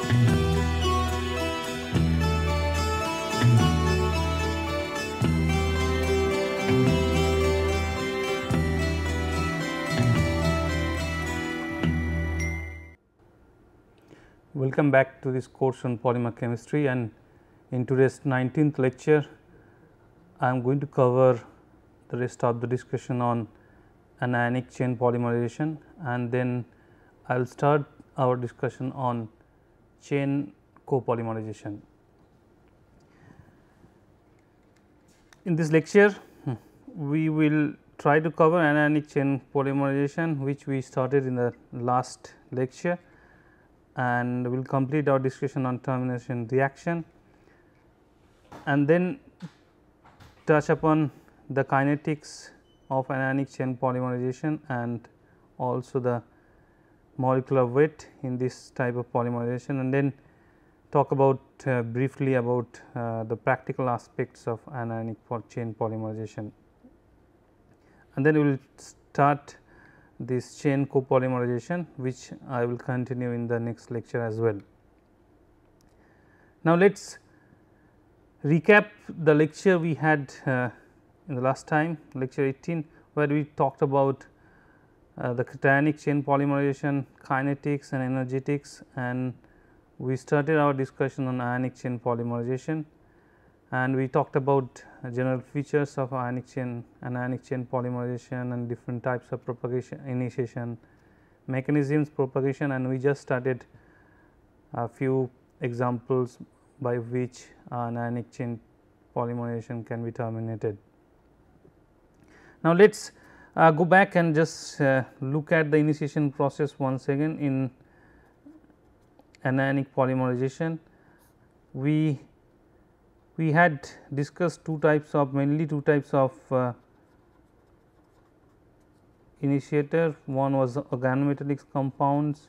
Welcome back to this course on polymer chemistry, and in today's 19th lecture I am going to cover the rest of the discussion on anionic chain polymerization, and then I will start our discussion on chain copolymerization. In this lecture we will try to cover anionic chain polymerization, which we started in the last lecture, and we will complete our discussion on termination reaction, and then touch upon the kinetics of anionic chain polymerization and also the molecular weight in this type of polymerization, and then talk about briefly about the practical aspects of anionic chain polymerization, and then we will start this chain copolymerization, which I will continue in the next lecture as well. Now, let us recap the lecture we had in the last time, lecture 18, where we talked about the cationic chain polymerization, kinetics and energetics, and we started our discussion on ionic chain polymerization, and we talked about general features of anionic chain polymerization and different types of propagation, initiation mechanisms, propagation, and we just started a few examples by which anionic chain polymerization can be terminated. Now, let us go back and just look at the initiation process once again in anionic polymerization. We had discussed mainly two types of initiator. One was organometallic compounds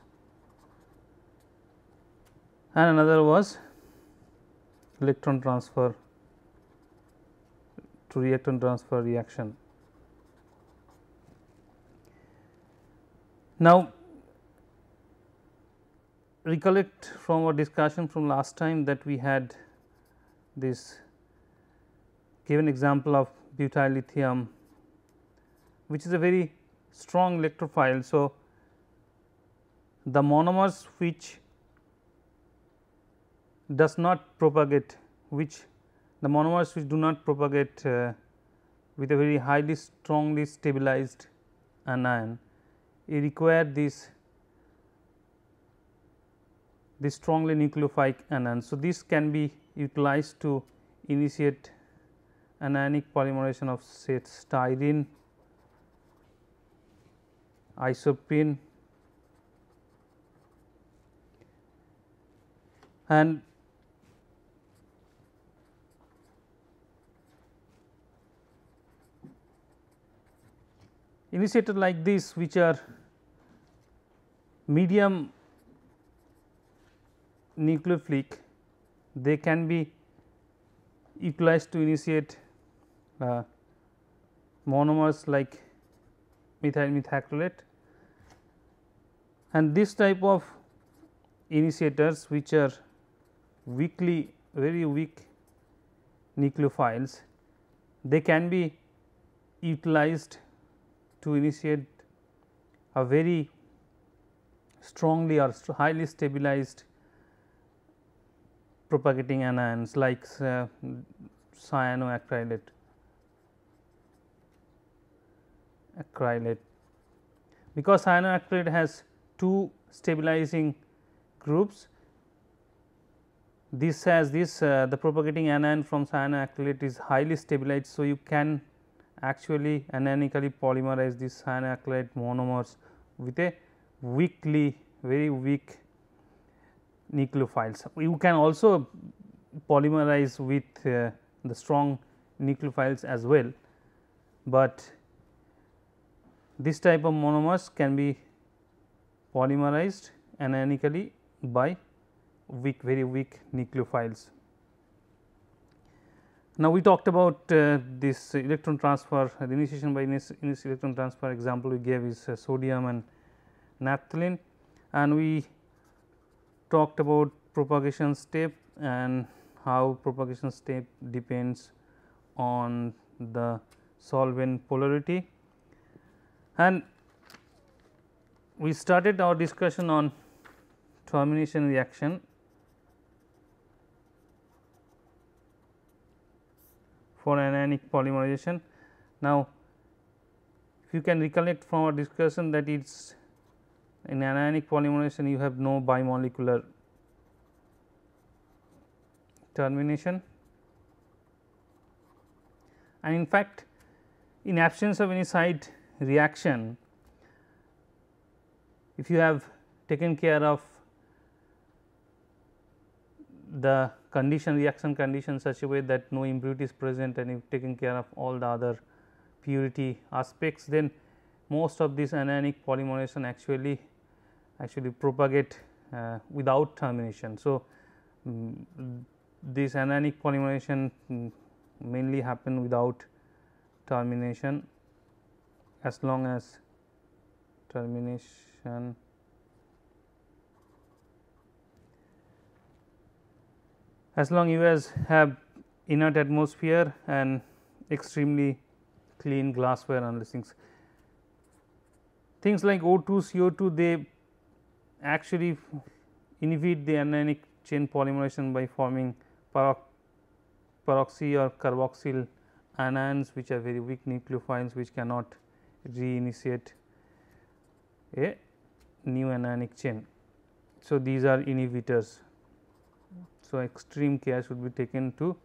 and another was electron transfer to reactant transfer reaction. Now, recollect from our discussion from last time that we had this given example of butyl lithium, which is a very strong electrophile. So, the monomers which does not propagate, the monomers which do not propagate with a very highly strongly stabilized anion, you require this strongly nucleophilic anion. So, this can be utilized to initiate anionic polymerization of say styrene, isoprene, and initiator like this, which are medium nucleophilic, they can be utilized to initiate monomers like methyl methacrylate, and this type of initiators, which are very weak nucleophiles, they can be utilized to initiate a very strongly or highly stabilized propagating anions like cyanoacrylate, because cyanoacrylate has two stabilizing groups. This has the propagating anion from cyanoacrylate is highly stabilized. So, you can actually anionically polymerize these cyanoacrylate monomers with a very weak nucleophiles. You can also polymerize with the strong nucleophiles as well, but this type of monomers can be polymerized anionically by very weak nucleophiles. Now, we talked about this electron transfer, the initiation by electron transfer example we gave is sodium and naphthalene, and we talked about propagation step and how propagation step depends on the solvent polarity. And we started our discussion on termination reaction for anionic polymerization. Now, if you can recollect from our discussion that it is in anionic polymerization you have no bimolecular termination, and in fact, in absence of any side reaction, if you have taken care of the condition reaction condition such a way that no impurity is present and you taken care of all the other purity aspects, then most of this anionic polymerization actually propagate without termination. So, this anionic polymerization mainly happen without termination, as long as termination as long you have inert atmosphere and extremely clean glassware and these things. Things like O2, CO2, they actually inhibit the anionic chain polymerization by forming peroxy or carboxyl anions, which are very weak nucleophiles which cannot reinitiate a new anionic chain. So, these are inhibitors. So, extreme care should be taken to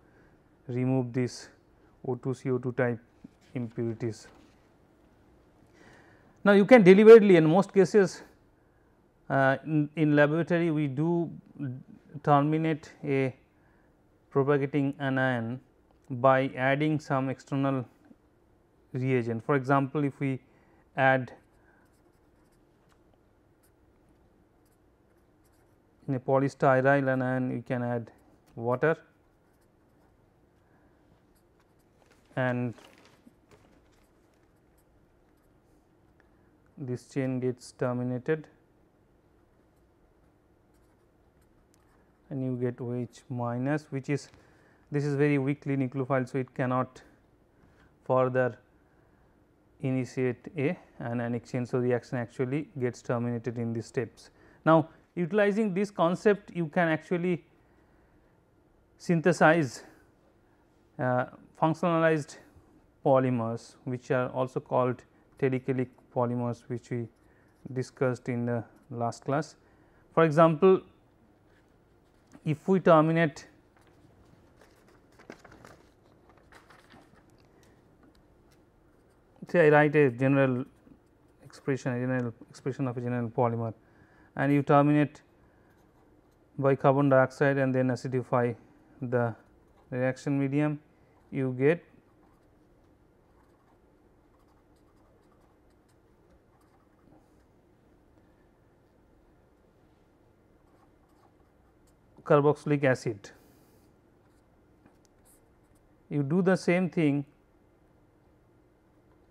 remove this O2 CO2 type impurities. Now, you can deliberately, in most cases in laboratory we do terminate a propagating anion by adding some external reagent. For example, if we add in a polystyrene anion, you can add water and this chain gets terminated and you get OH minus, which is this is very weakly nucleophile. So, it cannot further initiate a anionic chain. So, reaction actually gets terminated in these steps. Now, utilizing this concept you can actually synthesize functionalized polymers, which are also called telecalic polymers, which we discussed in the last class. For example, if we terminate say I write a general expression of a general polymer and you terminate by carbon dioxide and then acidify the reaction medium, you get carboxylic acid. You do the same thing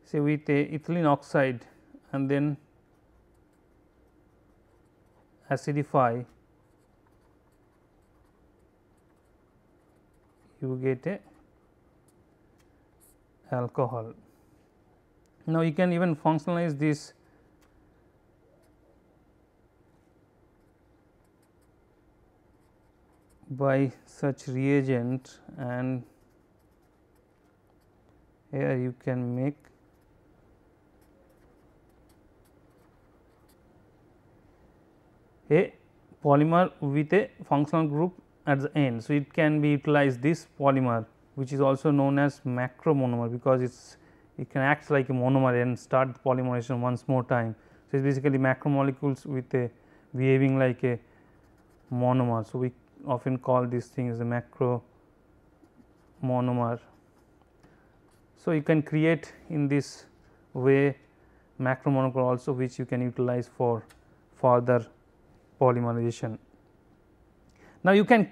say with a ethylene oxide and then acidify, you get a alcohol. Now, you can even functionalize this by such reagent, and here you can make a polymer with a functional group at the end. So, it can be utilized this polymer, which is also known as macromonomer, because it can act like a monomer and start the polymerization once more time. So, it is basically macromolecules with a behaving like a monomer. So, we often call this thing as a macromonomer. So, you can create in this way macromonomer also, which you can utilize for further polymerization. Now, you can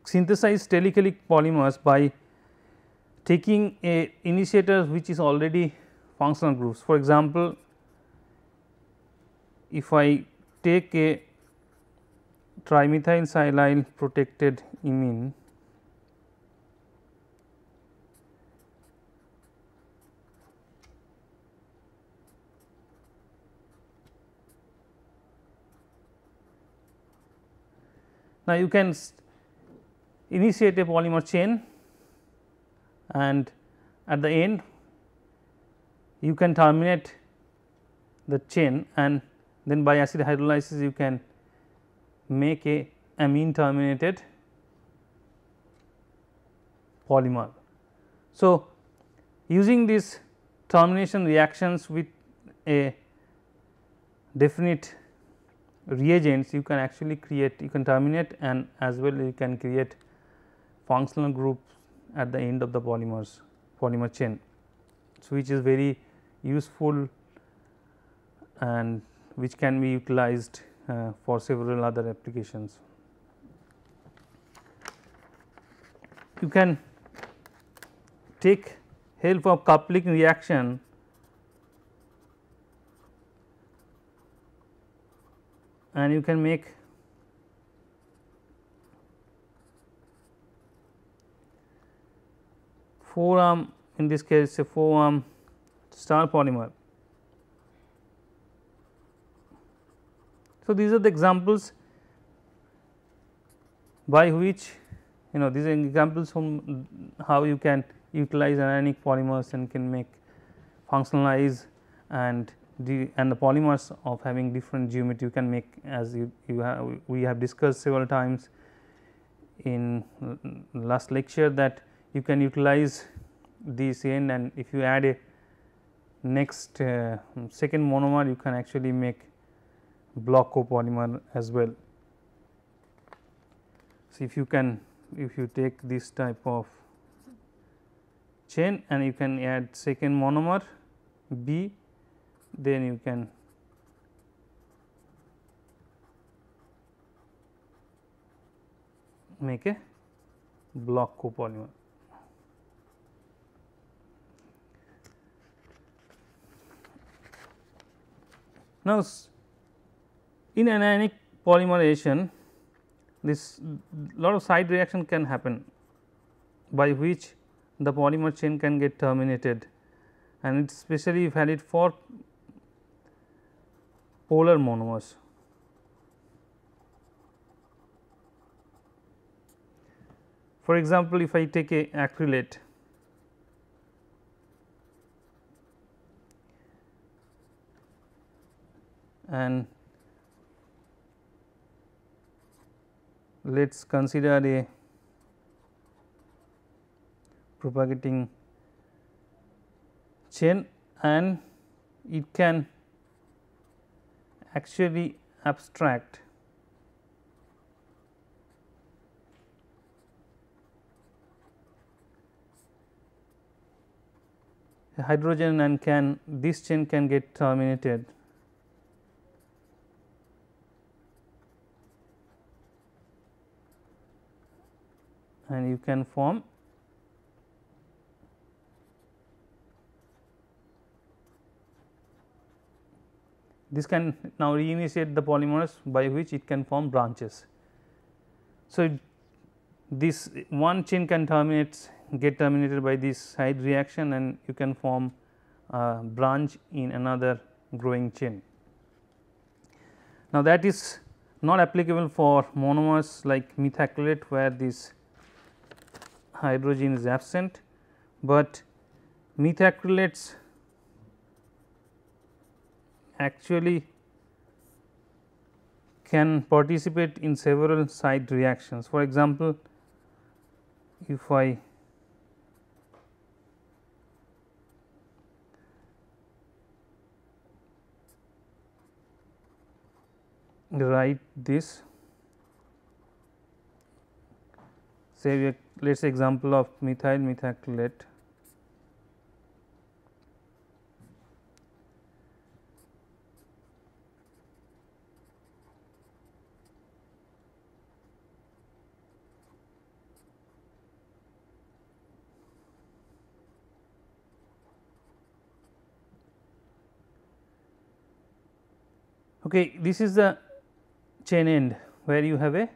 synthesize telecalic polymers by taking a initiator which is already functional groups. For example, if I take a trimethyl protected imine now you can initiate a polymer chain and at the end you can terminate the chain and then by acid hydrolysis you can make a amine terminated polymer. So, using these termination reactions with a definite reagents you can actually create, you can terminate and as well you can create functional groups at the end of the polymer chain. So, which is very useful and which can be utilized for several other applications. You can take help of coupling reaction and you can make four-arm, in this case a 4-arm star polymer. So, these are the examples by which these are examples from how you can utilize anionic polymers and can make functionalize and the polymers of having different geometry you can make, as we have discussed several times in last lecture, that you can utilize this end and if you add a next second monomer you can actually make block copolymer as well. So, if you take this type of chain and you can add second monomer B, then you can make a block copolymer. Now, in anionic polymerization this lot of side reaction can happen by which the polymer chain can get terminated and it is especially valid for polar monomers. For example, if I take a acrylate and let us consider a propagating chain and it can actually abstract hydrogen and this chain can get terminated and you can form this can now reinitiate the polymers by which it can form branches. So, this one chain can get terminated by this side reaction and you can form a branch in another growing chain. Now, that is not applicable for monomers like methacrylate where this hydrogen is absent, but methacrylates actually can participate in several side reactions. For example, if I write this, say let us say example of methyl methacrylate. Okay, this is the chain end where you have a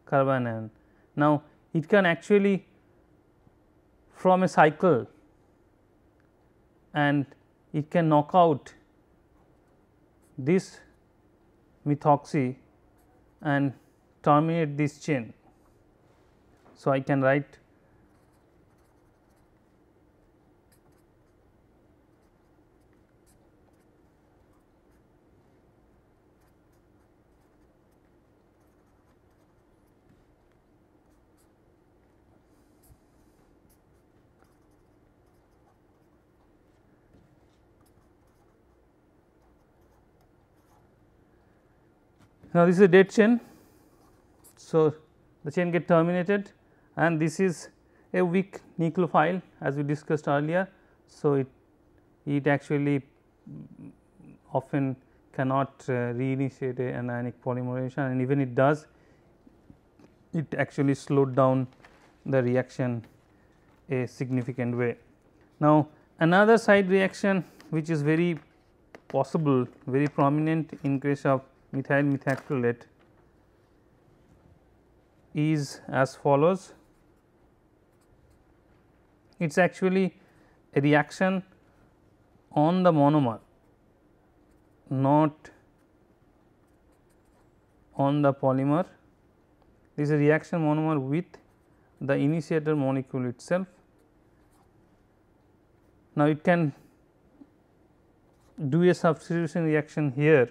carbanion. Now, it can actually from a cycle and it can knock out this methoxy and terminate this chain. So, I can write now this is a dead chain. So, the chain get terminated and this is a weak nucleophile as we discussed earlier. So, it actually often cannot reinitiate an anionic polymerization, and even it does, it actually slowed down the reaction a significant way. Now, another side reaction which is very possible, very prominent in case of methyl methacrylate is as follows. It is actually a reaction on the monomer, not on the polymer. This is a reaction monomer with the initiator molecule itself. Now, it can do a substitution reaction here,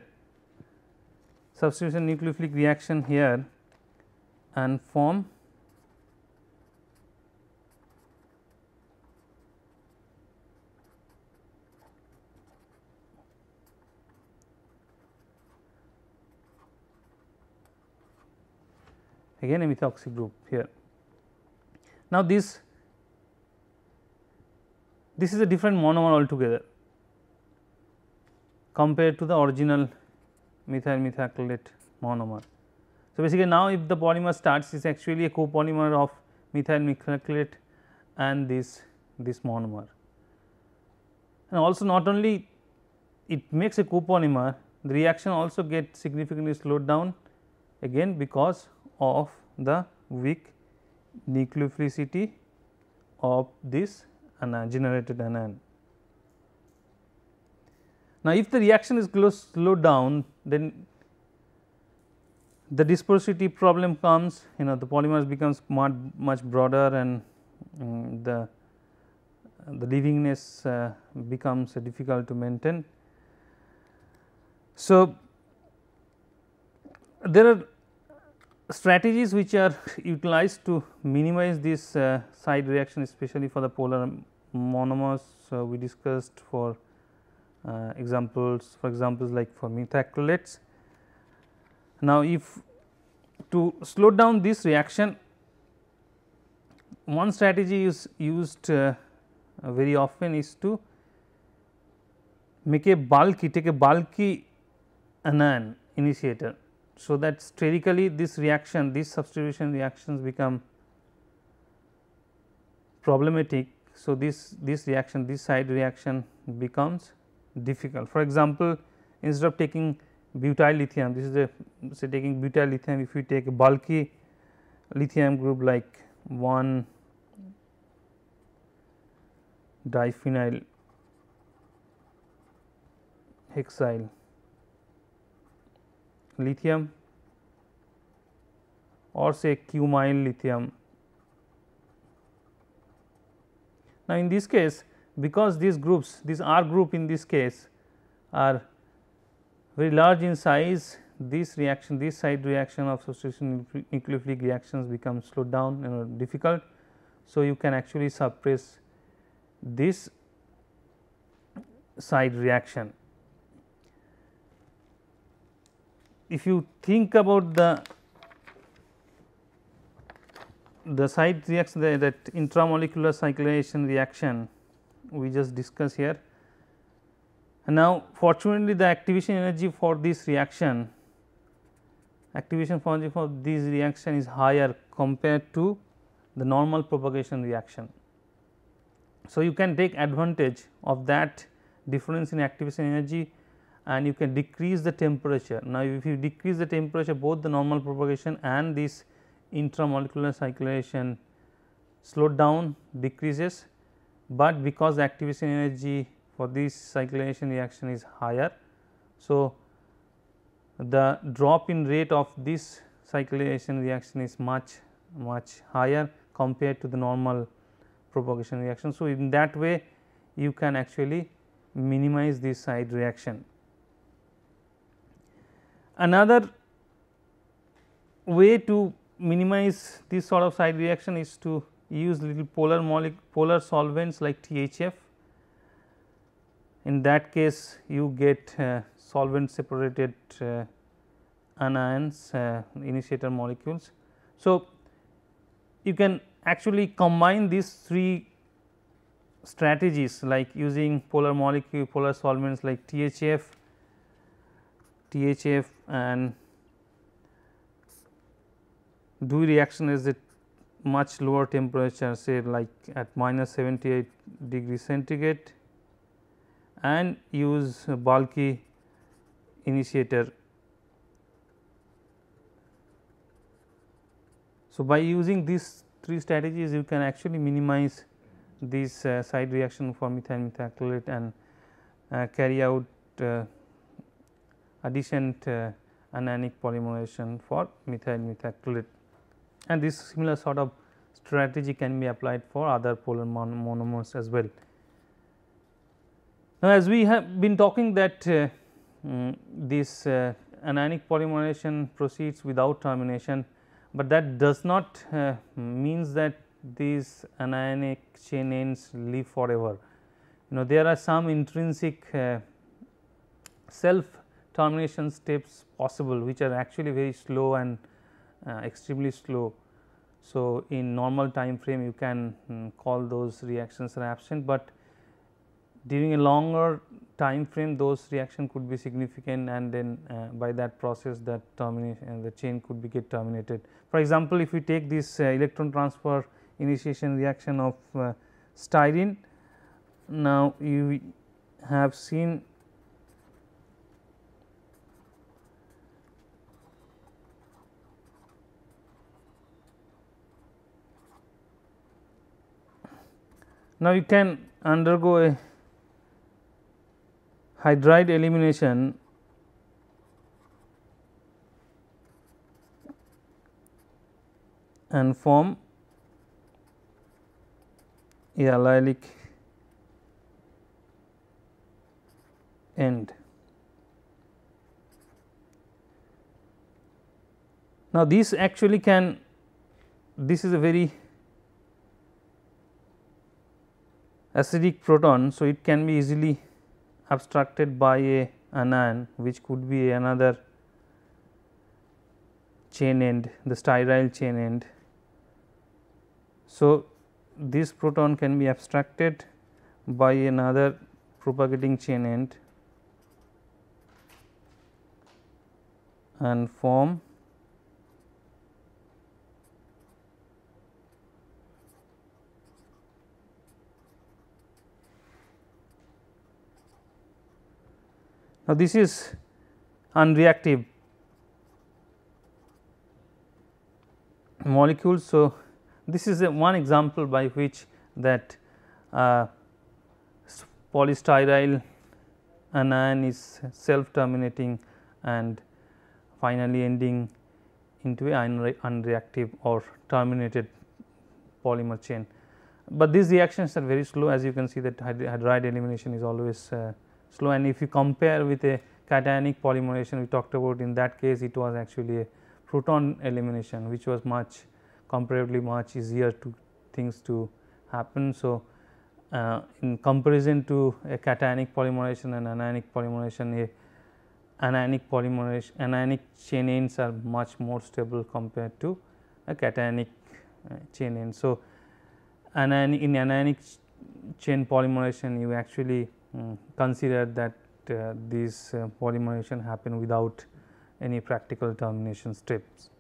substitution nucleophilic reaction here and form again a methoxy group here. Now, this is a different monomer altogether compared to the original methyl methacrylate monomer. So, basically now if the polymer starts is actually a copolymer of methyl methacrylate and this monomer, and also not only it makes a copolymer, the reaction also gets significantly slowed down again because of the weak nucleophilicity of this generated anion. Now, if the reaction is slowed down, then the dispersivity problem comes, the polymers becomes much broader and the leavingness becomes difficult to maintain. So, there are strategies which are utilized to minimize this side reaction, especially for the polar monomers. We discussed for examples like for methacrylates. Now, if to slow down this reaction, one strategy is used very often is to make take a bulky anion initiator. So, that sterically this reaction, these substitution reactions become problematic. So, this reaction, this side reaction becomes difficult. For example, instead of taking butyl lithium, this is a say taking butyl lithium, if you take a bulky lithium group like 1 diphenyl hexyl lithium or say cumyl lithium. Now, in this case, because these groups, this R group in this case are very large in size, this reaction, this side reaction of substitution nucleophilic reactions becomes slowed down difficult. So, you can actually suppress this side reaction. If you think about the side reaction, that intramolecular cyclization reaction we just discussed here. And now, fortunately, the activation energy for this reaction, activation energy for this reaction is higher compared to the normal propagation reaction. So, you can take advantage of that difference in activation energy and you can decrease the temperature. Now, if you decrease the temperature, both the normal propagation and this intramolecular cyclization slowed down, decreases, but because the activation energy for this cyclization reaction is higher. So, the drop in rate of this cyclization reaction is much higher compared to the normal propagation reaction. So, in that way you can actually minimize this side reaction. Another way to minimize this sort of side reaction is to use little polar solvents like THF. In that case you get solvent separated anions, initiator molecules. So, you can actually combine these three strategies like using polar solvents like THF and do reaction is at much lower temperature, say like at minus 78 degrees centigrade, and use bulky initiator. So, by using these three strategies you can actually minimize this side reaction for methyl methacrylate and carry out adjacent anionic polymerization for methyl methacrylate, and this similar sort of strategy can be applied for other polar monomers as well. Now, as we have been talking that this anionic polymerization proceeds without termination, but that does not means that these anionic chain ends live forever. There are some intrinsic self termination steps possible, which are actually very slow and extremely slow. So, in normal time frame you can call those reactions are absent, but during a longer time frame those reaction could be significant, and then by that process that termination the chain could be get terminated. For example, if we take this electron transfer initiation reaction of styrene, now you have seen now you can undergo a hydride elimination and form a allylic end. Now, this actually this is a very acidic proton. So, it can be easily abstracted by a anion which could be another chain end, the styryl chain end. So, this proton can be abstracted by another propagating chain end and form now this is unreactive molecules. So, this is one example by which that polystyryl anion is self terminating and finally ending into a unreactive or terminated polymer chain. But these reactions are very slow, as you can see that hydride elimination is always slow, and if you compare with a cationic polymerization we talked about, in that case it was actually a proton elimination which was comparatively much easier to things to happen. So, in comparison to a cationic polymerization and anionic polymerization, anionic chain ends are much more stable compared to a cationic chain end. So, in anionic chain polymerization you actually consider that this polymerization happen without any practical termination steps.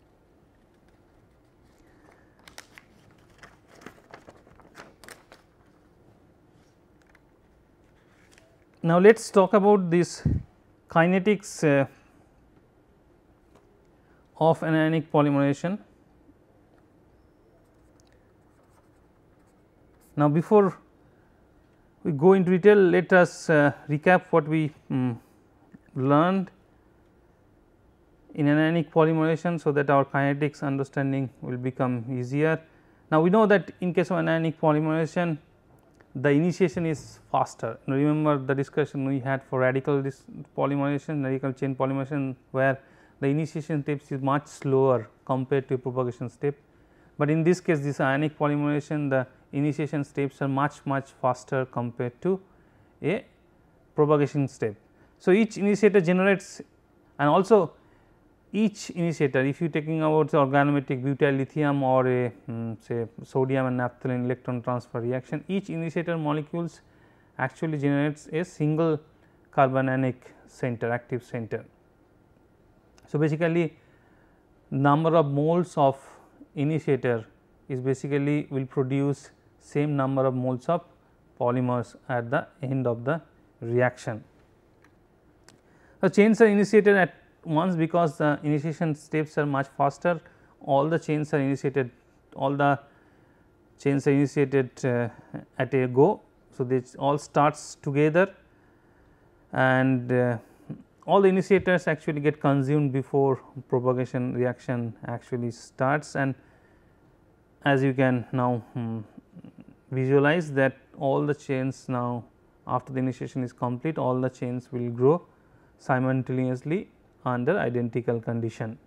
Now, let us talk about this kinetics of anionic polymerization. Now, before we go into detail, let us recap what we learned in anionic polymerization, so that our kinetics understanding will become easier. Now, we know that in case of anionic polymerization, the initiation is faster. Now, remember the discussion we had for radical polymerization, radical chain polymerization, where the initiation steps is much slower compared to a propagation step. But in this case, this ionic polymerization, the initiation steps are much faster compared to a propagation step. So, each initiator generates, and also each initiator, if you taking about the organometallic butyl lithium or a say sodium and naphthalene electron transfer reaction, each initiator molecules actually generates a single carbanionic center, active center. So, basically number of moles of initiator is basically will produce same number of moles of polymers at the end of the reaction. The chains are initiated at once because the initiation steps are much faster. All the chains are initiated, at a go. So, this all starts together, and all the initiators actually get consumed before propagation reaction actually starts. And as you can now visualize that all the chains now, after the initiation is complete, all the chains will grow simultaneously under identical condition.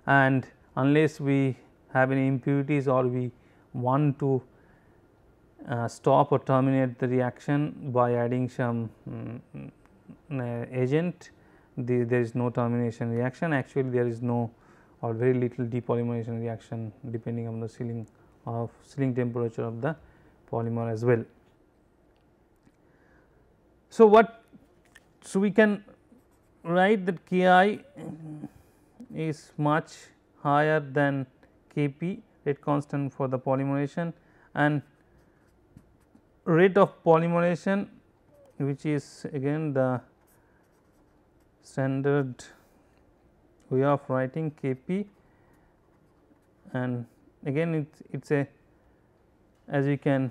And unless we have any impurities or we want to stop or terminate the reaction by adding some agent, there is no termination reaction. Actually, there is no or very little depolymerization reaction depending on the sealing temperature of the polymer as well. So, we can write that K I is much higher than K P, rate constant for the polymerization, and rate of polymerization, which is again the standard way of writing K P, and again it is a, as we can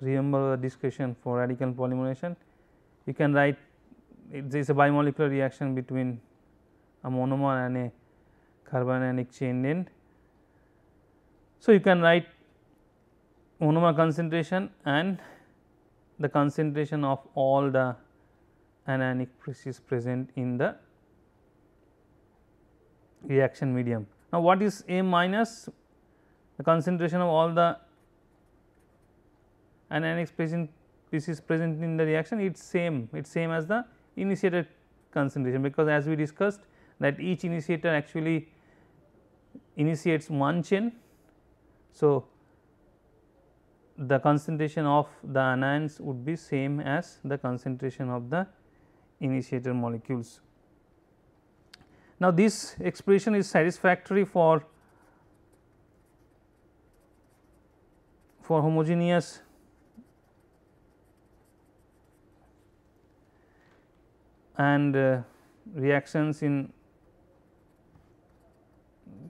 remember the discussion for radical polymerization, you can write it is a bimolecular reaction between a monomer and a carbanionic chain end. So, you can write monomer concentration and the concentration of all the anionic species present in the reaction medium. Now, what is A minus? The concentration of all the anionic species present in the reaction, it is same as the initiator concentration, because as we discussed that each initiator actually initiates one chain. So, the concentration of the anions would be same as the concentration of the initiator molecules. Now, this expression is satisfactory for homogeneous and reactions in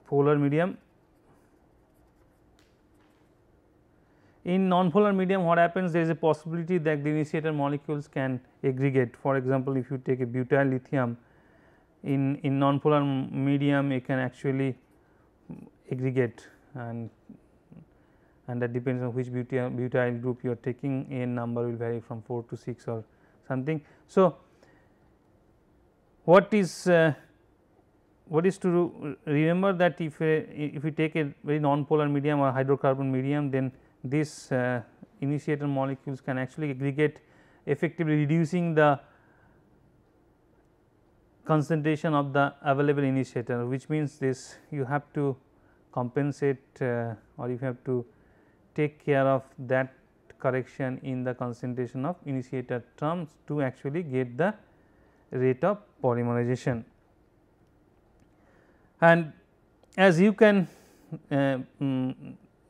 polar medium. In non-polar medium, what happens, there is a possibility that the initiator molecules can aggregate. For example, if you take a butyl lithium in non-polar medium, it can actually aggregate, and that depends on which butyl group you are taking. A number will vary from 4 to 6 or something. So, what is to remember that if we take a very non-polar medium or hydrocarbon medium, then this initiator molecules can actually aggregate, effectively reducing the concentration of the available initiator, which means this you have to compensate or you have to take care of that correction in the concentration of initiator terms to actually get the rate of polymerization. And as you can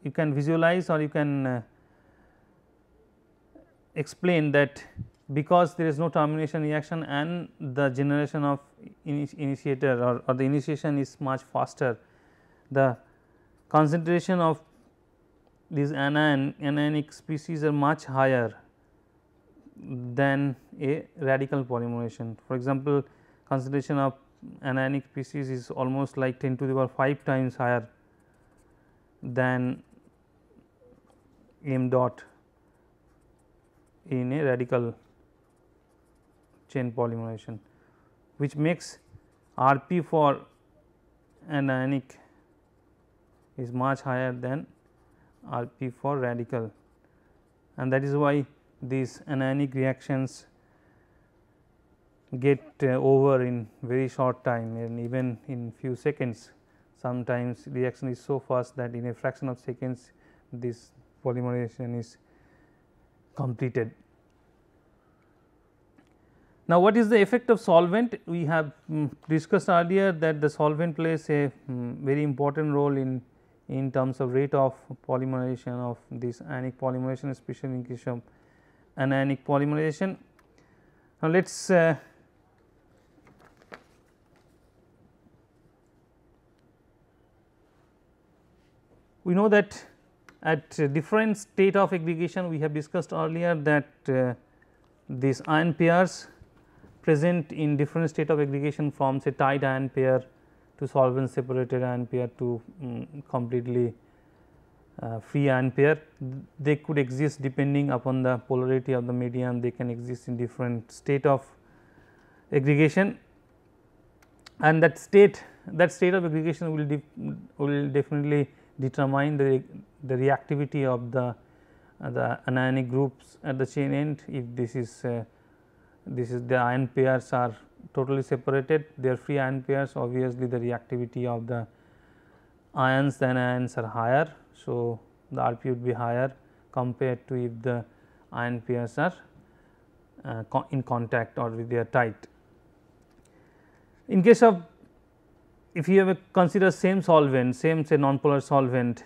visualize or you can explain that because there is no termination reaction and the generation of initiator or the initiation is much faster, the concentration of these anionic species are much higher than a radical polymerization. For example, concentration of anionic species is almost like 10 to the power 5 times higher than m dot in a radical chain polymerization, which makes R p for anionic is much higher than R p for radical, and that is why these anionic reactions get over in very short time and even in few seconds. Sometimes reaction is so fast that in a fraction of seconds this polymerization is completed. Now, what is the effect of solvent? We have discussed earlier that the solvent plays a very important role in terms of rate of polymerization of this anionic polymerization, especially in case of anionic polymerization. Now, let us we know that at different state of aggregation, we have discussed earlier that these ion pairs present in different state of aggregation from say tight ion pair to solvent separated ion pair to completely free ion pair. They could exist depending upon the polarity of the medium, they can exist in different state of aggregation, and that state of aggregation will definitely determine the reactivity of the anionic groups at the chain end. If this is the ion pairs are totally separated, they are free ion pairs, obviously the reactivity of the ions, the anions are higher. So, the R p would be higher compared to if the ion pairs are in contact or if they are tight. In case of, if you have consider same solvent, same say nonpolar solvent,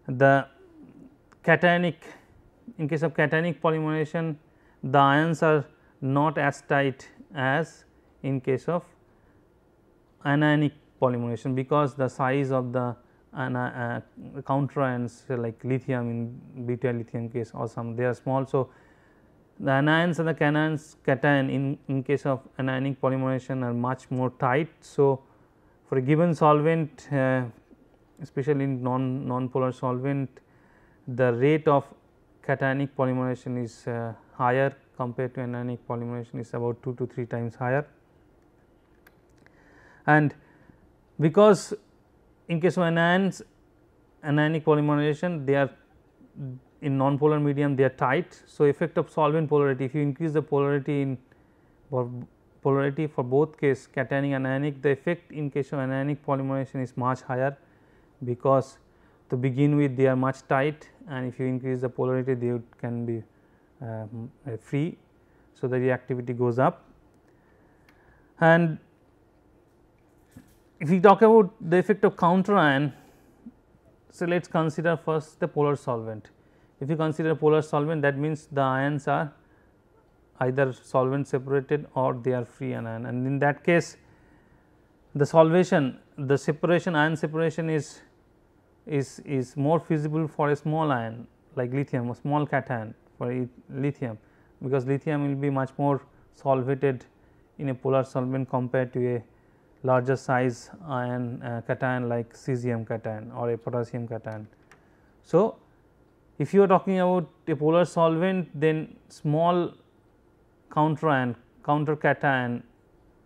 the cationic, in case of cationic polymerization, the ions are not as tight as in case of anionic polymerization, because the size of the counter ions like lithium in beta lithium case or some they are small. So, the anions and the cation in case of anionic polymerization are much more tight. So, for a given solvent, especially in non-polar solvent, the rate of cationic polymerization is higher compared to anionic polymerization, is about 2 to 3 times higher. And because in case of anionic polymerization, they are in non-polar medium, they are tight. So, effect of solvent polarity, if you increase the polarity for both case cationic and anionic, the effect in case of anionic polymerization is much higher, because to begin with they are much tight, and if you increase the polarity they can be free. So, the reactivity goes up. And if we talk about the effect of counter ion, so let us consider first the polar solvent. If you consider polar solvent, that means the ions are either solvent separated or they are free anion, and in that case the solvation, the separation, ion separation is more feasible for a small ion like lithium, a small cation for lithium, because lithium will be much more solvated in a polar solvent compared to a larger size ion cation like cesium cation or a potassium cation. So, if you are talking about a polar solvent, then small counter ion, counter cation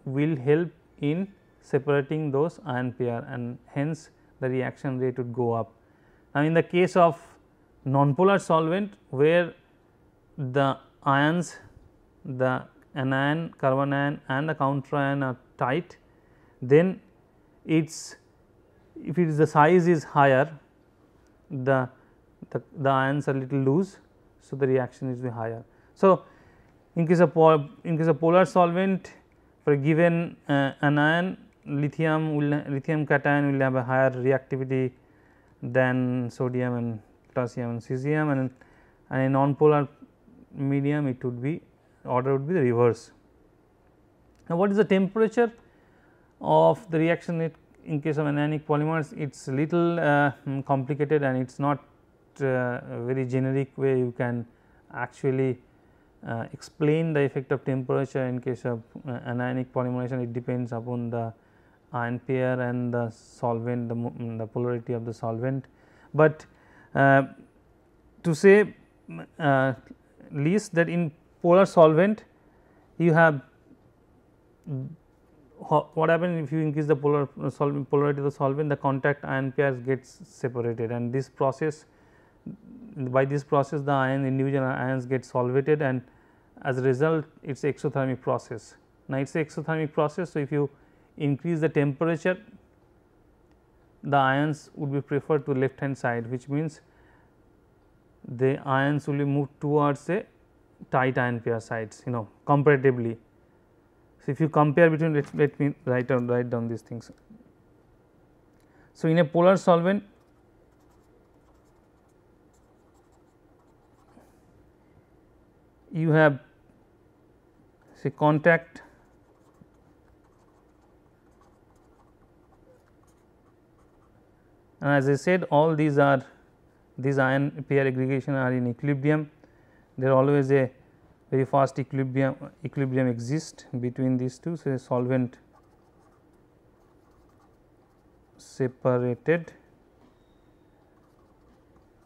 will help in separating those ion pair, and hence the reaction rate would go up. Now, in the case of nonpolar solvent, where the ions, the anion, carbon ion and the counter ion are tight, then if it is the size is higher, the ions are little loose. So, the reaction is higher. So, in case of polar solvent, for a given anion, lithium cation will have a higher reactivity than sodium and potassium and cesium, and in a non-polar medium it would be order would be the reverse. Now, what is the temperature of the reaction rate in case of anionic polymers? It is little complicated, and it is not a very generic way you can actually explain the effect of temperature in case of anionic polymerization. It depends upon the ion pair and the solvent, the polarity of the solvent. But to say least that in polar solvent you have what happens if you increase the polarity of the solvent, the contact ion pairs gets separated, and this process, by this process the individual ions get solvated, and as a result it is exothermic process. Now, it is exothermic process. So, if you increase the temperature, the ions would be preferred to left hand side, which means the ions will be moved towards a tight ion pair sides, comparatively. So, if you compare between, let me write down these things. So, in a polar solvent, you have say contact and as I said, all these ion pair aggregation are in equilibrium. There always a very fast equilibrium exists between these two. So, a solvent separated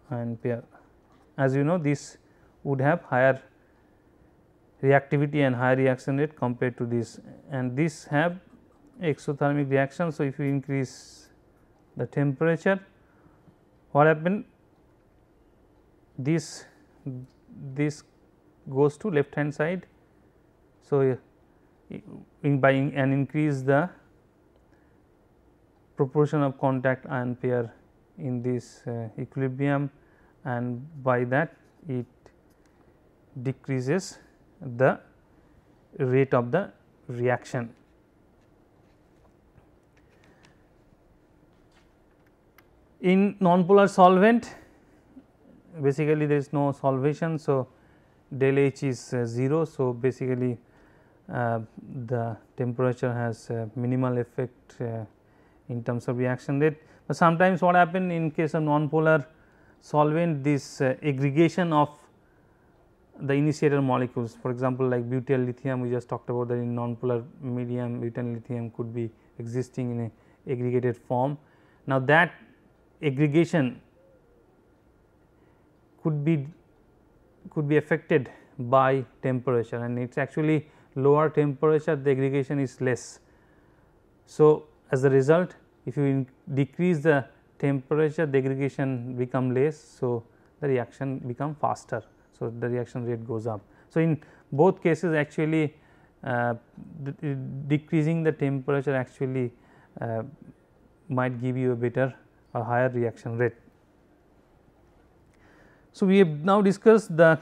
ion pair. As you know, this would have higher reactivity and higher reaction rate compared to this, and this have exothermic reaction. So, if you increase the temperature, what happen? This goes to left hand side. So, by and increase the proportion of contact ion pair in this equilibrium, and by that it decreases the rate of the reaction. In nonpolar solvent, basically there is no solvation. So, del H is 0. So, basically the temperature has minimal effect in terms of reaction rate. But sometimes what happen in case of nonpolar solvent, this aggregation of the initiator molecules, for example, like butyl lithium, we just talked about that in nonpolar medium butyl lithium could be existing in a aggregated form. Now, that aggregation could be affected by temperature, and it is actually lower temperature the aggregation is less. So, as a result, if you decrease the temperature, the aggregation become less. So, the reaction become faster. So, the reaction rate goes up. So, in both cases actually decreasing the temperature actually might give you a better or higher reaction rate. So, we have now discussed the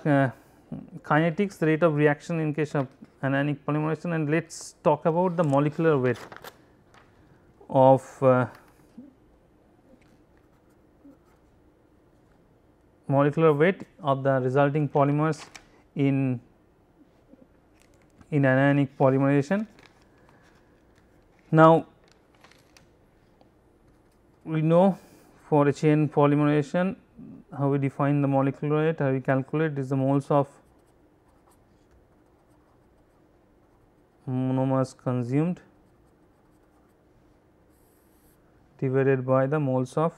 kinetics, the rate of reaction in case of anionic polymerization, and let us talk about the molecular weight of the resulting polymers in anionic polymerization. Now, we know for a chain polymerization how we define the molecular weight, how we calculate is the moles of monomers consumed divided by the moles of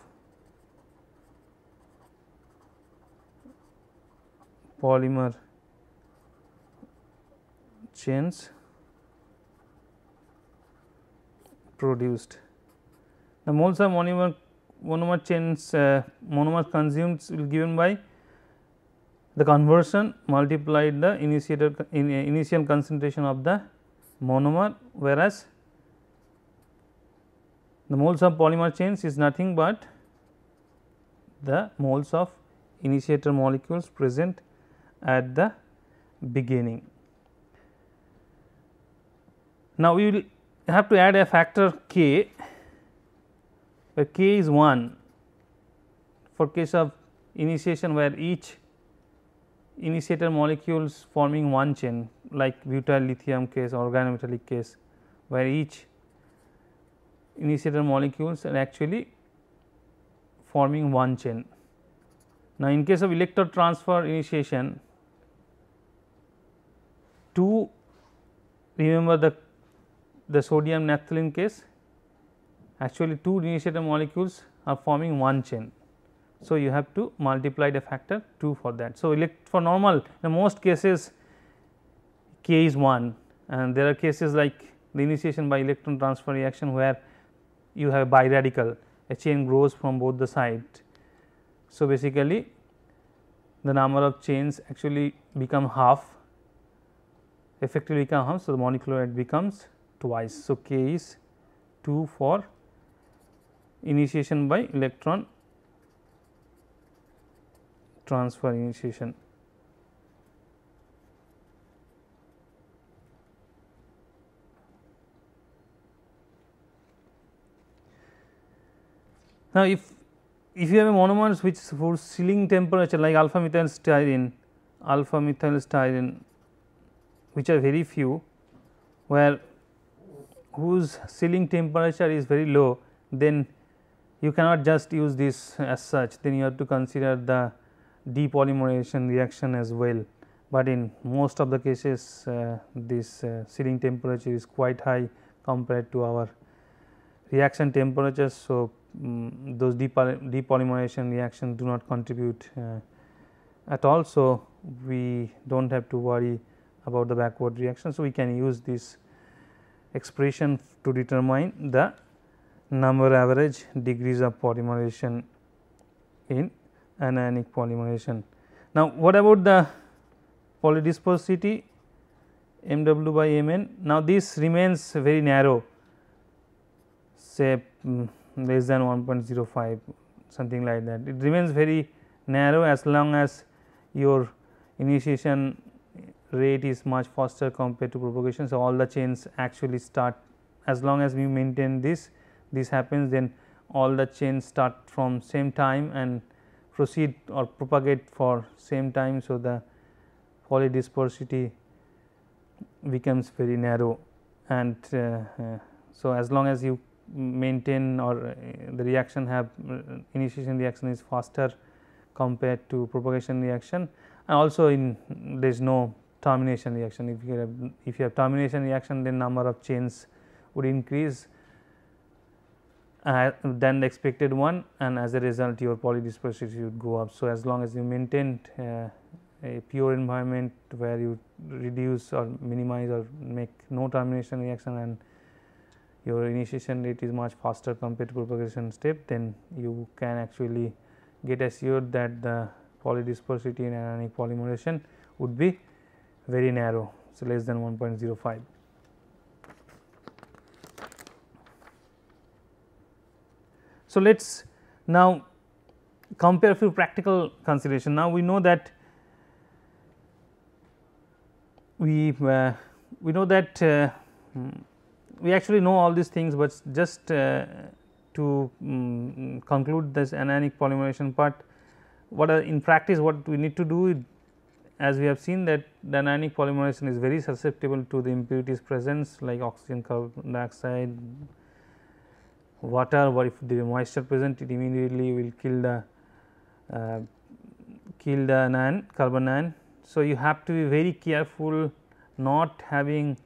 polymer chains produced. The moles of monomer chains monomers consumed will given by the conversion multiplied the initial concentration of the monomer, whereas the moles of polymer chains is nothing but the moles of initiator molecules present at the beginning. Now, we will have to add a factor k, where k is 1 for case of initiation, where each initiator molecules forming one chain. like butyl lithium case or organometallic case, where each initiator molecules are actually forming one chain. Now, in case of electron transfer initiation, two, remember the sodium naphthalene case, actually two initiator molecules are forming one chain. So, you have to multiply the factor 2 for that. So, for normal in most cases k is 1, and there are cases like the initiation by electron transfer reaction where you have biradical, a chain grows from both the sides. So, basically the number of chains actually become half, effectively become half. So, the molecular weight becomes twice. So, k is 2 for initiation by electron transfer initiation. Now, if you have a monomers which for sealing temperature like alpha methyl styrene, which are very few, where whose sealing temperature is very low, then you cannot just use this as such, then you have to consider the depolymerization reaction as well. But in most of the cases this sealing temperature is quite high compared to our reaction temperatures. So, those depolymerization reactions do not contribute at all. So, we do not have to worry about the backward reaction. So, we can use this expression to determine the number average degrees of polymerization in anionic polymerization. Now, what about the polydispersity mw by mn? Now, this remains very narrow, say less than 1.05, something like that. It remains very narrow as long as your initiation rate is much faster compared to propagation. So, all the chains actually start, as long as we maintain this happens, then all the chains start from same time and proceed or propagate for same time. So, the polydispersity becomes very narrow, and so as long as you maintain or the reaction have initiation reaction is faster compared to propagation reaction, and also in there is no termination reaction. If you have termination reaction, then number of chains would increase than the expected one, and as a result your polydispersity would go up. So, as long as you maintain a pure environment where you reduce or minimize or make no termination reaction and your initiation rate is much faster compared to propagation step, then you can actually get assured that the polydispersity in anionic polymerization would be very narrow, so less than 1.05. So, let us now compare a few practical consideration. Now, we know that we actually know all these things, but just to conclude this anionic polymerization part, in practice what we need to do, as we have seen that the anionic polymerization is very susceptible to the impurities presence like oxygen, carbon dioxide, water, or if there is moisture present, it immediately will kill the anion, carbon ion. So, you have to be very careful not having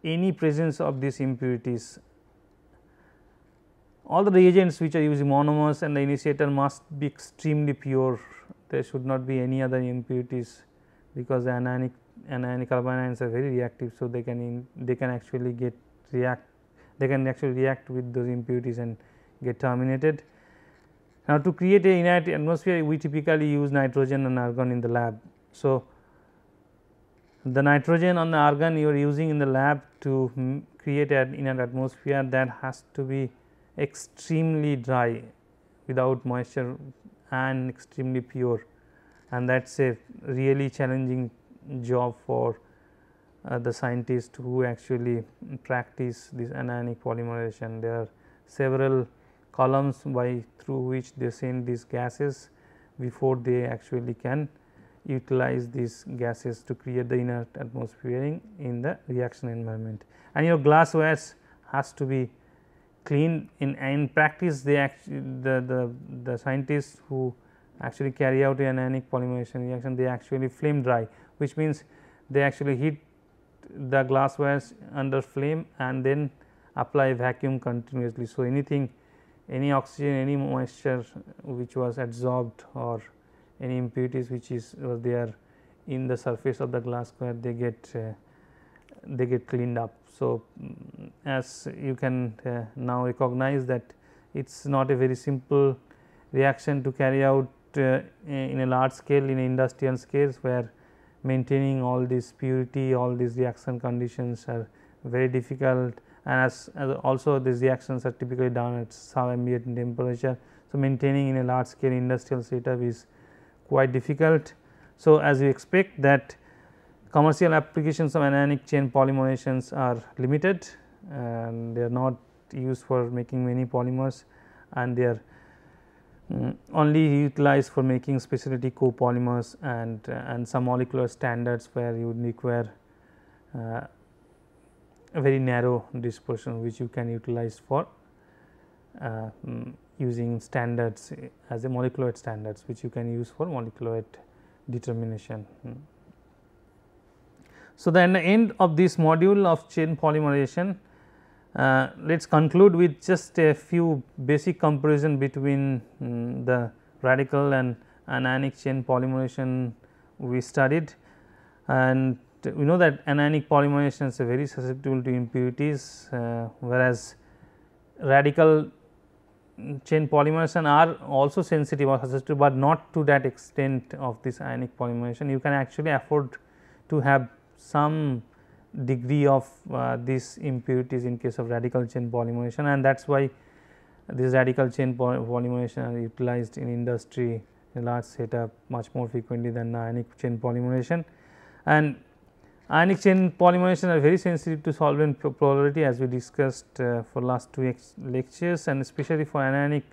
any presence of these impurities. All the reagents which are using monomers and the initiator must be extremely pure. There should not be any other impurities, because the anionic carbon ions are very reactive. So, they can actually react with those impurities and get terminated. Now, to create a inert atmosphere, we typically use nitrogen and argon in the lab. So, the nitrogen and the argon you are using in the lab to create an inert atmosphere, that has to be extremely dry without moisture and extremely pure, and that is a really challenging job for the scientists who actually practice this anionic polymerization. There are several columns through which they send these gases before they actually can utilize these gases to create the inert atmosphere in the reaction environment. And your glasswares has to be cleaned. In practice, they actually the scientists who actually carry out an anionic polymerization reaction, they actually flame dry, which means they actually heat the glasswares under flame and then apply vacuum continuously. So, any oxygen, any moisture which was absorbed or any impurities which was there in the surface of the glassware, they get cleaned up. So, as you can now recognize that it is not a very simple reaction to carry out in a large scale, in industrial scales, where maintaining all this purity, all these reaction conditions are very difficult, and as also these reactions are typically done at sub-ambient temperature. So, maintaining in a large scale industrial setup is quite difficult. So, as you expect that commercial applications of anionic chain polymerizations are limited, and they are not used for making many polymers, and they are only utilized for making specialty copolymers and some molecular standards where you would require a very narrow dispersion, which you can utilize for using standards as a molecular weight standards, which you can use for molecular weight determination. So, then the end of this module of chain polymerization, let us conclude with just a few basic comparison between the radical and anionic chain polymerization we studied. And we know that anionic polymerizations are very susceptible to impurities, whereas radical chain polymerization are also sensitive or susceptible, but not to that extent of this ionic polymerization. You can actually afford to have some degree of these impurities in case of radical chain polymerization, and that is why these radical chain polymerization are utilized in industry in large setup much more frequently than the ionic chain polymerization. And ionic chain polymerization are very sensitive to solvent polarity, as we discussed for last 2 lectures, and especially for anionic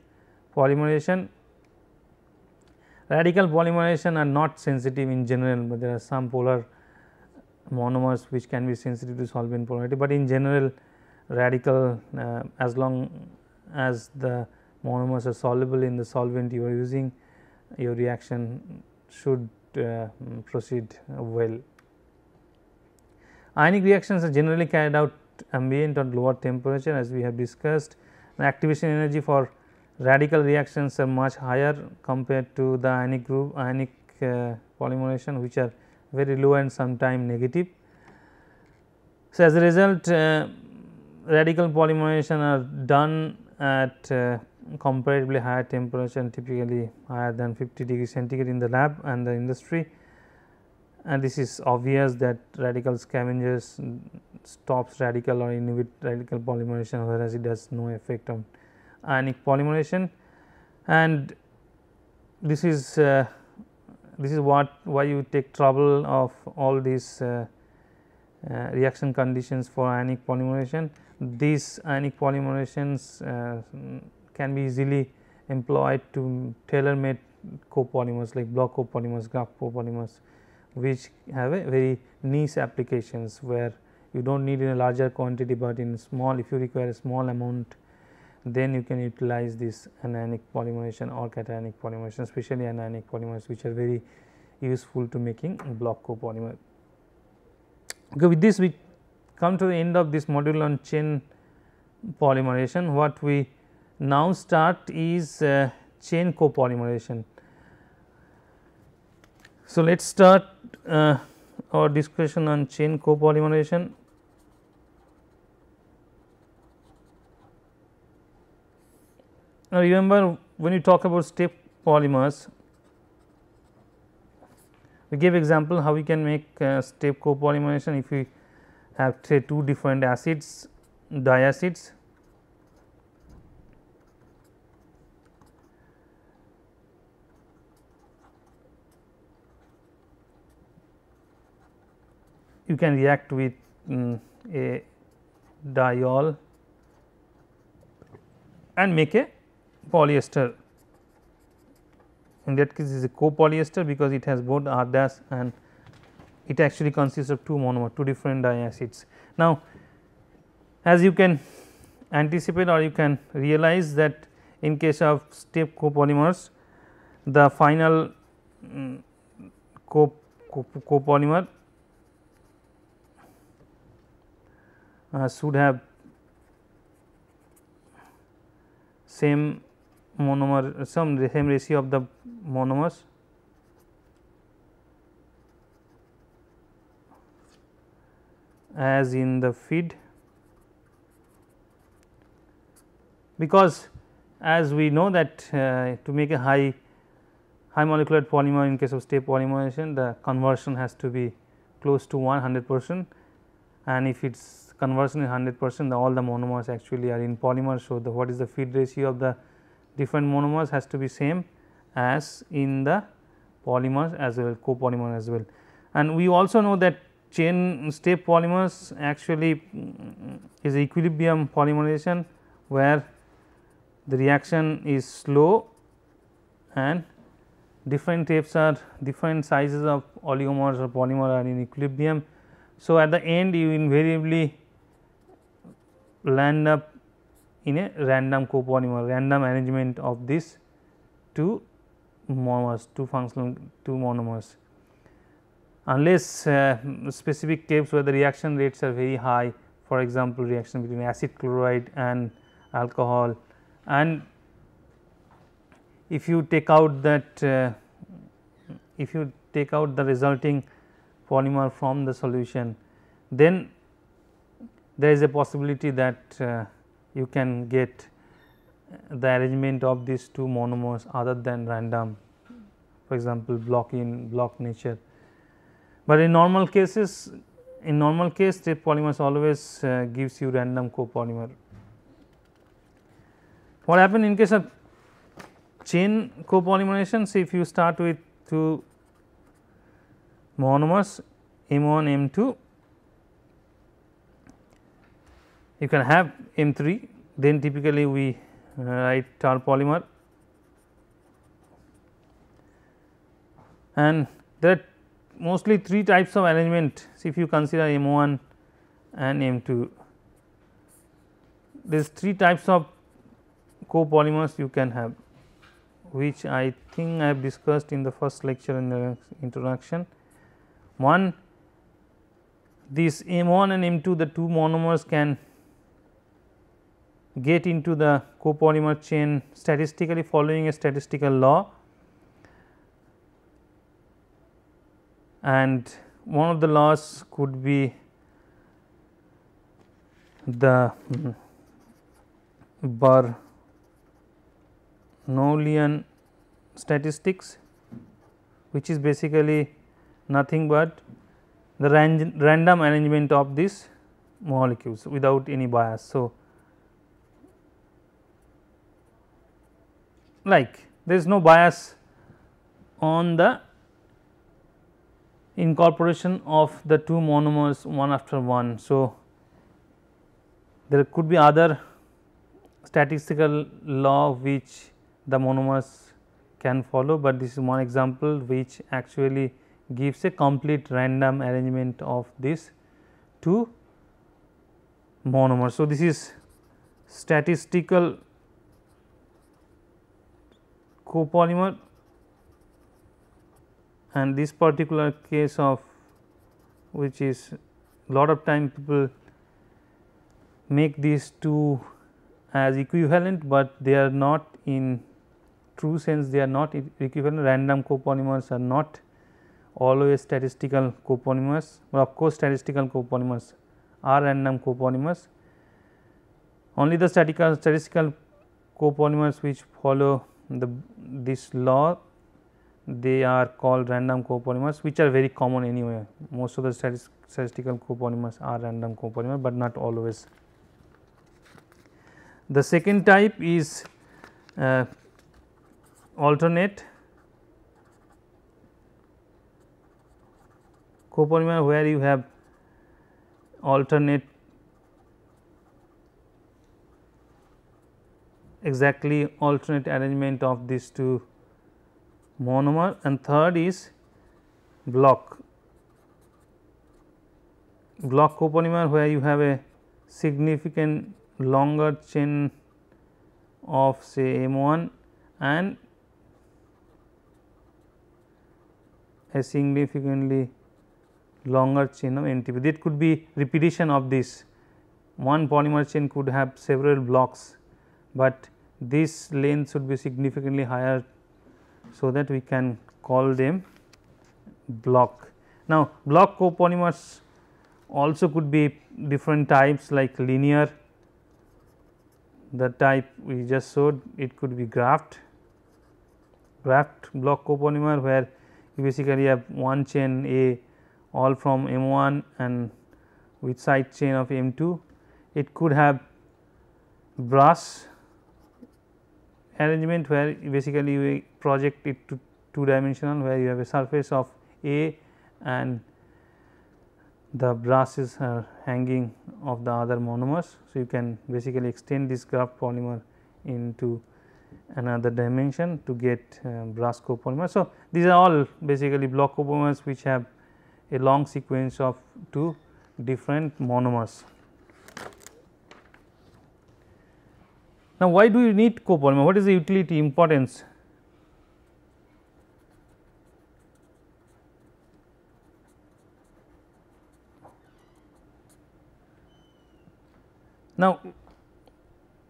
polymerization. Radical polymerization are not sensitive in general, but there are some polar monomers which can be sensitive to solvent polarity, but in general radical as long as the monomers are soluble in the solvent you are using, your reaction should proceed well. Ionic reactions are generally carried out ambient or lower temperature, as we have discussed. The activation energy for radical reactions are much higher compared to the ionic group polymerization, which are very low and sometimes negative. So, as a result, radical polymerization are done at comparatively higher temperature and typically higher than 50 degrees centigrade in the lab and the industry, and this is obvious that radical scavengers stops radical or inhibit radical polymerization, whereas it has no effect on ionic polymerization. And this is why you take trouble of all these reaction conditions for ionic polymerization. These ionic polymerizations can be easily employed to tailor made copolymers like block copolymers, graph copolymers, which have a very niche applications where you do not need in a larger quantity, but in small, if you require a small amount, then you can utilize this anionic polymerization or cationic polymerization, especially anionic polymers, which are very useful to making block copolymer. Okay, with this we come to the end of this module on chain polymerization. What we now start is chain copolymerization. So, let us start our discussion on chain copolymerization. Now, remember when you talk about step polymers, we gave example how we can make step copolymerization if we have say 2 different acids, diacids. You can react with a diol and make a polyester in that case is a copolyester because it has both R dash and it actually consists of two monomers, two different diacids. Now, as you can anticipate or you can realize that in case of step copolymers, the final copolymer should have same monomer, same ratio of the monomers as in the feed, because as we know that to make a high molecular polymer in case of step polymerization, the conversion has to be close to 100%, and if its conversion is 100%, all the monomers actually are in polymer. So, what is the feed ratio of the different monomers has to be same as in the polymers as well, copolymer as well. And we also know that chain step polymers actually is equilibrium polymerization, where the reaction is slow and different shapes are different sizes of oligomers or polymer are in equilibrium. So, at the end you invariably land up in a random copolymer, random arrangement of these two monomers, two monomers, unless specific cases where the reaction rates are very high, for example, reaction between acid chloride and alcohol, and if you take out that if you take out the resulting polymer from the solution, then there is a possibility that you can get the arrangement of these two monomers other than random, for example, block nature. But in normal cases, in normal case step polymers always gives you random copolymer. What happens in case of chain copolymerization? So, if you start with two monomers M1 M2, you can have M3, then typically we write tar polymer, and there are mostly three types of arrangement. So, if you consider M1 and M2, there is three types of copolymers you can have, which I think I have discussed in the first lecture in the introduction. One, this M1 and M2, the two monomers can get into the copolymer chain statistically following a statistical law, and one of the laws could be the Bernoullian statistics, which is basically nothing but the random arrangement of these molecules without any bias. So, like there is no bias on the incorporation of the two monomers one after one. So, there could be other statistical law which the monomers can follow, but this is one example which actually gives a complete random arrangement of these two monomers. So, this is statistical copolymer, and this particular case of which is lot of time people make these two as equivalent, but they are not in true sense, they are not equivalent. Random copolymers are not always statistical copolymers, but of course, statistical copolymers are random copolymers. Only the statistical copolymers which follow this law, they are called random copolymers, which are very common anyway. Most of the statistical copolymers are random copolymer, but not always. The second type is alternate copolymer, where you have alternate arrangement of these two monomer, and third is block copolymer, where you have a significant longer chain of say M1 and a significantly longer chain of NTP. That could be repetition of this. One polymer chain could have several blocks, but this length should be significantly higher, so that we can call them block. Now, block copolymers also could be different types, like linear, the type we just showed. It could be graft block copolymer, where you basically have one chain A all from M1 and with side chain of M2. It could have brass arrangement, where basically we project it to two dimensional, where you have a surface of A and the brasses are hanging of the other monomers. So, you can basically extend this graft polymer into another dimension to get brass copolymer. So, these are all basically block copolymers which have a long sequence of two different monomers. Now, why do you need copolymer? What is the utility importance? Now,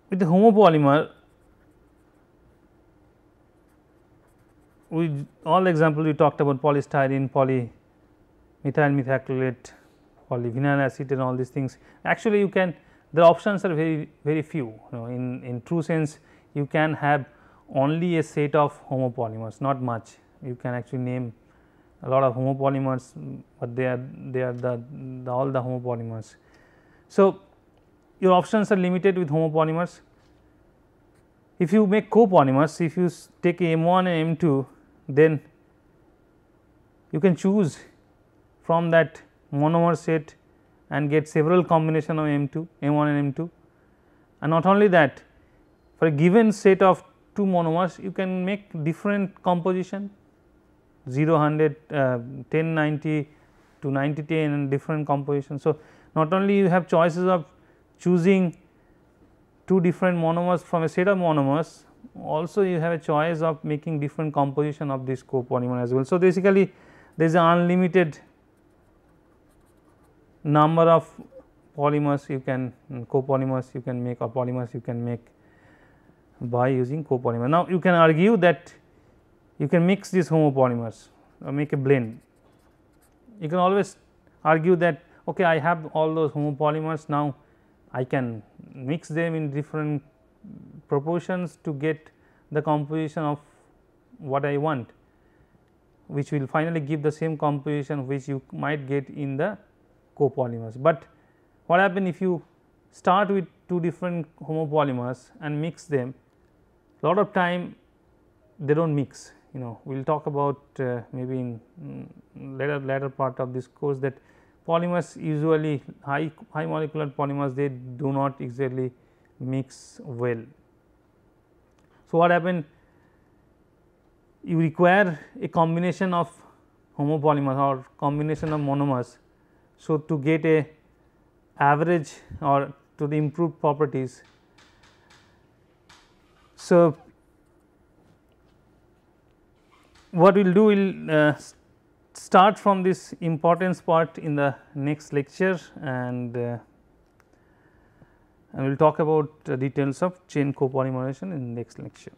with the homopolymer, we all example we talked about polystyrene, polymethyl methacrylate, polyvinyl acetate and all these things. Actually, you can, the options are very few. You know, in true sense, you can have only a set of homopolymers, not much. You can actually name a lot of homopolymers, but they are all the homopolymers. So, your options are limited with homopolymers. If you make copolymers, if you take M1 and M2, then you can choose from that monomer set and get several combination of M2, M1 and M2. And not only that, for a given set of two monomers, you can make different composition 0, 100, 10, 90 to 90, 10 and different composition. So, not only you have choices of choosing two different monomers from a set of monomers, also you have a choice of making different composition of this copolymer as well. So, basically there is an unlimited number of polymers you can copolymers you can make, or polymers you can make by using copolymer. Now, you can argue that you can mix these homopolymers or make a blend. You can always argue that okay, I have all those homopolymers, now I can mix them in different proportions to get the composition of what I want, which will finally give the same composition which you might get in the copolymers. But what happens if you start with two different homopolymers and mix them, a lot of time they do not mix. You know, we will talk about maybe in later part of this course, that polymers usually high molecular polymers, they do not exactly mix well. So, what happen, you require a combination of homopolymers or combination of monomers. So, to get a average or to the improved properties. So, what we will do, we will start from this importance part in the next lecture, and we will talk about details of chain copolymerization in the next lecture.